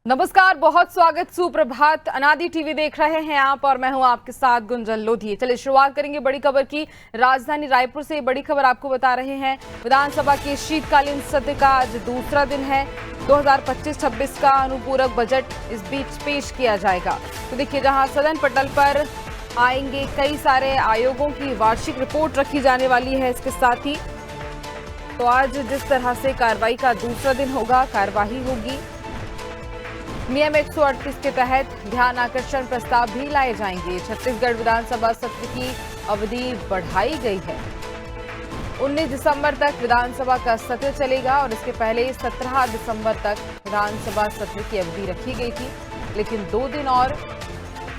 नमस्कार, बहुत स्वागत, सुप्रभात। अनादि टीवी देख रहे हैं आप और मैं हूं आपके साथ गुंजन लोधी। चलिए शुरुआत करेंगे बड़ी खबर की। राजधानी रायपुर से बड़ी खबर आपको बता रहे हैं। विधानसभा के शीतकालीन सत्र का आज दूसरा दिन है। 2025-26 का अनुपूरक बजट इस बीच पेश किया जाएगा। तो देखिए, जहां सदन पटल पर आएंगे कई सारे आयोगों की वार्षिक रिपोर्ट रखी जाने वाली है। इसके साथ ही तो आज जिस तरह से कार्रवाई का दूसरा दिन होगा, कार्यवाही होगी, नियम 138 के तहत ध्यान आकर्षण प्रस्ताव भी लाए जाएंगे। छत्तीसगढ़ विधानसभा सत्र की अवधि बढ़ाई गई है। 19 दिसंबर तक विधानसभा का सत्र चलेगा और इसके पहले 17 दिसंबर तक विधानसभा सत्र की अवधि रखी गई थी, लेकिन 2 दिन और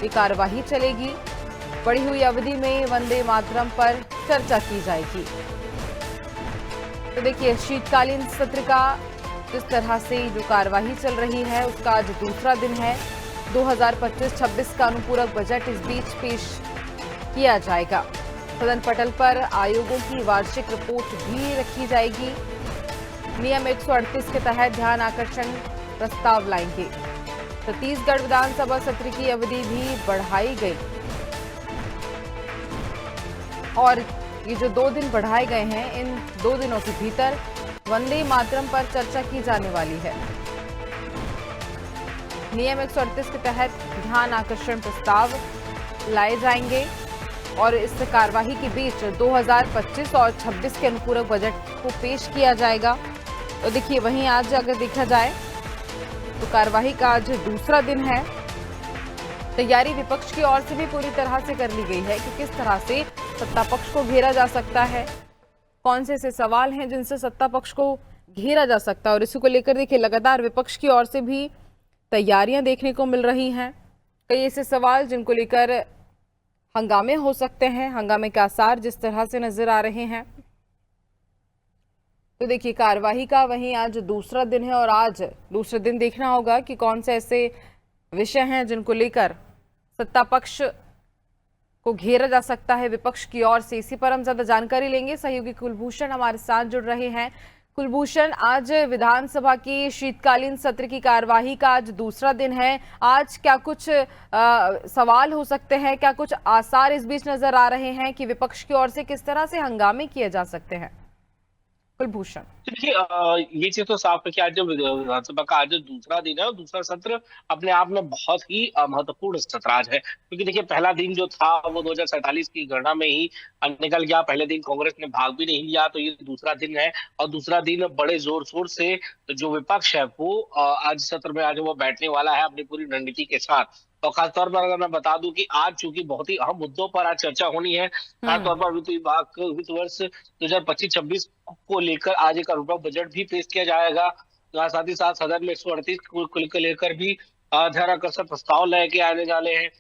ये कार्यवाही चलेगी। बढ़ी हुई अवधि में वंदे मातरम पर चर्चा की जाएगी। तो देखिए, शीतकालीन सत्र का जिस तरह से जो कार्यवाही चल रही है उसका आज दूसरा दिन है। 2025-26 का अनुपूरक बजट इस बीच पेश किया जाएगा। सदन पटल पर आयोगों की वार्षिक रिपोर्ट भी रखी जाएगी। नियम 138 के तहत ध्यान आकर्षण प्रस्ताव लाएंगे। छत्तीसगढ़ विधानसभा सत्र की अवधि भी बढ़ाई गई और ये जो 2 दिन बढ़ाए गए हैं, इन 2 दिनों के भीतर वंदे मातरम पर चर्चा की जाने वाली है। नियम 138 के तहत ध्यान आकर्षण प्रस्ताव लाए जाएंगे और इस कार्यवाही के बीच 2025 और 26 के अनुपूरक बजट को पेश किया जाएगा। तो देखिए, वहीं आज अगर देखा जाए तो कार्यवाही का आज दूसरा दिन है। तैयारी विपक्ष की ओर से भी पूरी तरह से कर ली गई है कि किस तरह से सत्ता पक्ष को घेरा जा सकता है, कौन से ऐसे सवाल हैं जिनसे सत्ता पक्ष को घेरा जा सकता है। और इसी को लेकर देखिए, लगातार विपक्ष की ओर से भी तैयारियां देखने को मिल रही हैं। कई ऐसे सवाल जिनको लेकर हंगामे हो सकते हैं, हंगामे के आसार जिस तरह से नजर आ रहे हैं। तो देखिए, कार्यवाही का वहीं आज दूसरा दिन है और आज दूसरे दिन देखना होगा कि कौन से ऐसे विषय हैं जिनको लेकर सत्ता पक्ष को घेरा जा सकता है विपक्ष की ओर से। इसी पर हम ज्यादा जानकारी लेंगे। सहयोगी कुलभूषण हमारे साथ जुड़ रहे हैं। कुलभूषण, आज विधानसभा की शीतकालीन सत्र की कार्यवाही का आज दूसरा दिन है। आज क्या कुछ सवाल हो सकते हैं, क्या कुछ आसार इस बीच नजर आ रहे हैं कि विपक्ष की ओर से किस तरह से हंगामे किए जा सकते हैं? कुलभूषण, देखिए, ये चीज तो साफ है कि आज जब विधानसभा का आज जो दूसरा दिन है और दूसरा सत्र अपने आप में बहुत ही महत्वपूर्ण सत्र आज है, क्योंकि देखिए पहला दिन जो था वो 2047 की गणना में ही निकल गया। पहले दिन कांग्रेस ने भाग भी नहीं लिया, तो ये दूसरा दिन है और दूसरा दिन बड़े जोर शोर से जो विपक्ष है वो आज सत्र में आज वो बैठने वाला है अपनी पूरी रणनीति के साथ। और खासतौर पर अगर मैं बता दूं कि आज चूंकि बहुत ही अहम मुद्दों पर आज चर्चा होनी है, खासतौर पर वित्त विभाग वित्त वर्ष 2025-26 को लेकर आज एक अनुपूरक बजट भी पेश किया जाएगा। साथ ही साथ सदन में 138 को लेकर भी ध्यान आकर्षण प्रस्ताव लेके आने जाने हैं।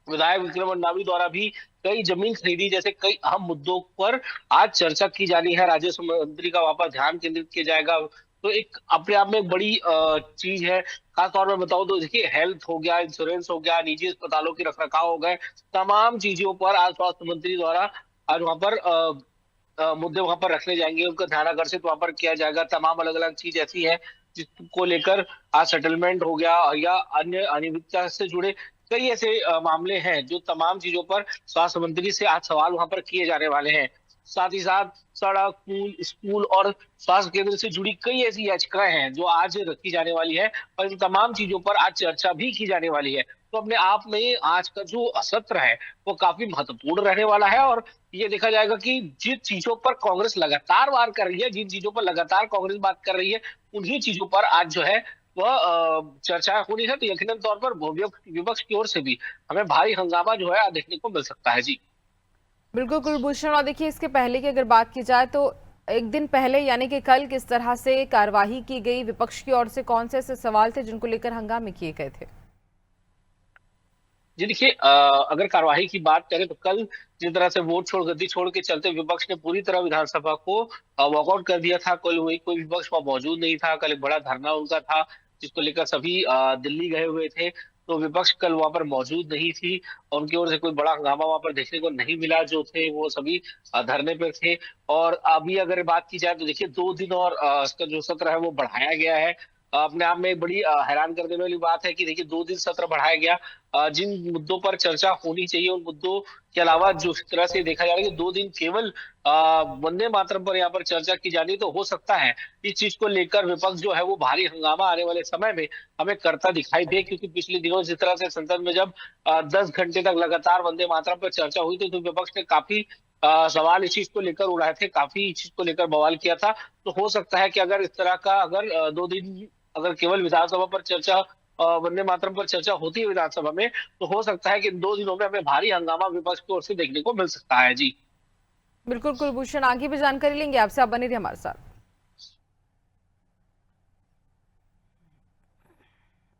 विधायक विक्रम रंधावा द्वारा भी कई जमीन खरीदी जैसे कई अहम मुद्दों पर आज चर्चा की जानी है। राजस्व मंत्री का वहां पर ध्यान केंद्रित किया जाएगा। तो एक अपने आप में एक बड़ी चीज है। खासतौर पर बताऊं तो देखिए, हेल्थ हो गया, इंश्योरेंस हो गया, निजी अस्पतालों की रखरखाव हो गए, तमाम चीजों पर आज स्वास्थ्य मंत्री द्वारा आज वहां पर मुद्दे वहां पर रखने जाएंगे, उनका ध्यान आकर्षित वहां पर किया जाएगा। तमाम अलग अलग चीज ऐसी है जिसको लेकर आज सेटलमेंट हो गया या अन्य अनियमितता से जुड़े कई ऐसे मामले हैं जो तमाम चीजों पर स्वास्थ्य मंत्री से आज सवाल वहां पर किए जाने वाले हैं। साथ ही साथ सड़क, पुल, स्कूल और स्वास्थ्य केंद्र से जुड़ी कई ऐसी याचिकाएं हैं जो आज रखी जाने वाली है और इन तमाम चीजों पर आज चर्चा भी की जाने वाली है। तो अपने आप में आज का जो सत्र है वो काफी महत्वपूर्ण रहने वाला है और ये देखा जाएगा कि जिन चीजों पर कांग्रेस लगातार वार कर रही है, जिन चीजों पर लगातार कांग्रेस बात कर रही है, उन्हीं चीजों पर आज जो है वह चर्चा होनी है। तो यकीनन तौर पर विपक्ष की ओर से भी हमें भारी हंगामा जो है देखने को मिल सकता है। जी बिल्कुल कुलभूषण। और देखिए, इसके पहले की अगर बात की जाए तो एक दिन पहले यानी कि कल किस तरह से कार्यवाही की गई, विपक्ष की ओर से कौन से ऐसे सवाल थे जिनको लेकर हंगामे किए गए थे? जी देखिए, अगर कार्यवाही की बात करें तो कल जिस तरह से वोट छोड़ गद्दी छोड़ के चलते विपक्ष ने पूरी तरह विधानसभा को वॉकआउट कर दिया था। कल वही कोई विपक्ष वहां मौजूद नहीं था। कल एक बड़ा धरना उनका था जिसको लेकर सभी दिल्ली गए हुए थे। तो विपक्ष कल वहां पर मौजूद नहीं थी और उनकी ओर से कोई बड़ा हंगामा वहां पर देखने को नहीं मिला। जो थे वो सभी धरने पे थे। और अभी अगर बात की जाए तो देखिए 2 दिन और इसका जो सत्र है वो बढ़ाया गया है। अपने आप में एक बड़ी हैरान कर देने वाली बात है कि देखिए 2 दिन सत्र बढ़ाया गया। जिन मुद्दों पर चर्चा होनी चाहिए उन मुद्दों के अलावा जिस तरह से देखा जा रहा है कि 2 दिन केवल वंदे मातरम पर यहाँ पर चर्चा की जानी, तो हो सकता है इस चीज को लेकर विपक्ष जो है वो भारी हंगामा आने वाले समय में हमें करता दिखाई दे, क्योंकि पिछले दिनों जिस तरह से संसद में जब 10 घंटे तक लगातार वंदे मातरम पर चर्चा हुई तो विपक्ष ने काफी सवाल इस चीज को लेकर उठाए थे, काफी इस चीज को लेकर बवाल किया था। तो हो सकता है कि अगर इस तरह का अगर 2 दिन अगर केवल विधानसभा पर चर्चा वंदे मातरम पर चर्चा होती है विधानसभा में, तो हो सकता है कि इन 2 दिनों में हमें भारी हंगामा विपक्ष की ओर से देखने को मिल सकता है। जी बिल्कुल कुलभूषण, आगे भी जानकारी लेंगे आपसे, आप बने रहिए हमारे साथ।